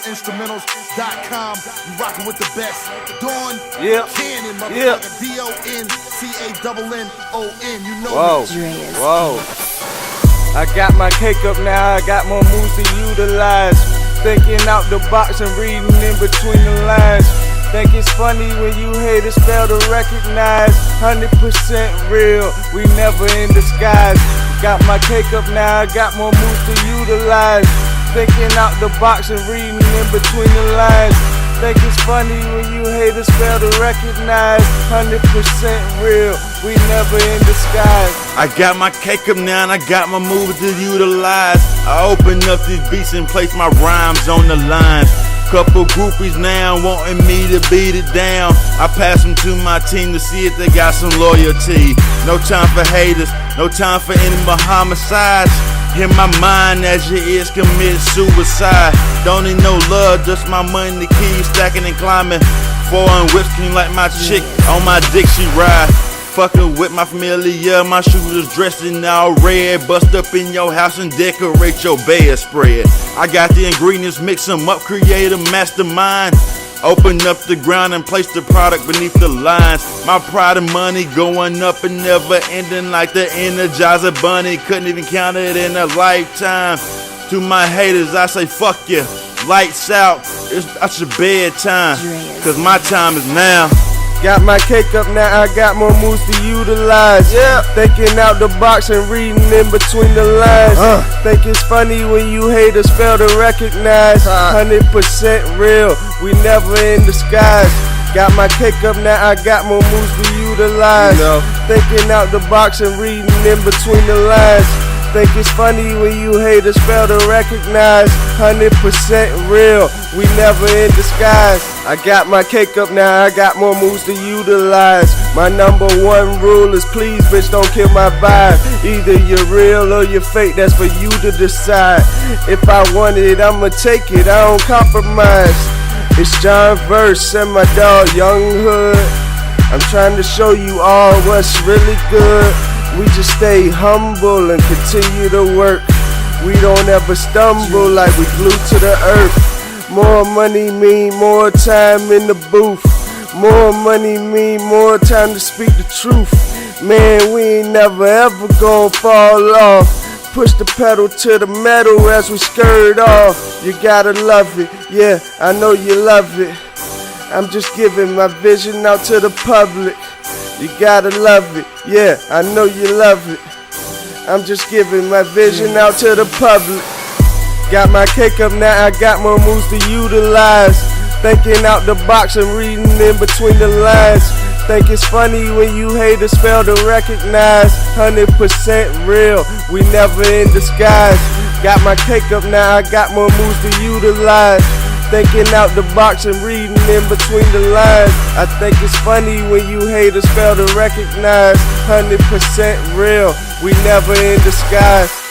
Instrumentals.com. You rockin' with the best. Dawn Cannon, motherfucker. D-O-N-C-A-N-N-O-N. You know me. Whoa. I got my cake up now, I got more moves to utilize. Thinking out the box and reading in between the lines. Think it's funny when you haters fail to recognize. 100% real, we never in disguise. Got my cake up now, I got more moves to utilize. Thinking out the box and reading in between the lines. Think it's funny when you haters fail to recognize. 100% real, we never in disguise. I got my cake up now and I got my moves to utilize. I open up these beats and place my rhymes on the line. Couple groupies now wanting me to beat it down. I pass them to my team to see if they got some loyalty. No time for haters, no time for any more homicides. In my mind as your ears commit suicide. Don't need no love, just my money keys stacking and climbing. Foreign whips clean like my chick on my dick she ride. Fucking with my familiar, my shooters dressed in all red. Bust up in your house and decorate your bedspread. I got the ingredients, mix them up, create a mastermind. Open up the ground and place the product beneath the lines. My pride and money going up and never ending like the Energizer Bunny. Couldn't even count it in a lifetime. To my haters, I say fuck you. Lights out, it's your bedtime. Cause my time is now. Got my cake up now, I got more moves to utilize. Thinking out the box and reading in between the lines. Think it's funny when you haters fail to recognize. 100% real, we never in disguise. Got my cake up now, I got more moves to utilize. Thinking out the box and reading in between the lines. Think it's funny when you haters fail to recognize. 100% real, we never in disguise. I got my cake up now, I got more moves to utilize. My number one rule is please bitch don't kill my vibe. Either you're real or you're fake, that's for you to decide. If I want it, I'ma take it, I don't compromise. It's John Verse and my dog Young Hood. I'm trying to show you all what's really good. We just stay humble and continue to work. We don't ever stumble like we glued to the earth. More money mean more time in the booth. More money mean more time to speak the truth. Man, we ain't never ever gonna fall off. Push the pedal to the metal as we skirt off. You gotta love it, yeah, I know you love it. I'm just giving my vision out to the public. You gotta love it, yeah, I know you love it. I'm just giving my vision out to the public. Got my cake up now, I got more moves to utilize. Thinking out the box and reading in between the lines. Think it's funny when you haters fail to recognize. 100% real, we never in disguise. Got my cake up now, I got more moves to utilize. Thinking out the box and reading in between the lines. I think it's funny when you haters fail to recognize. 100% real, we never in disguise.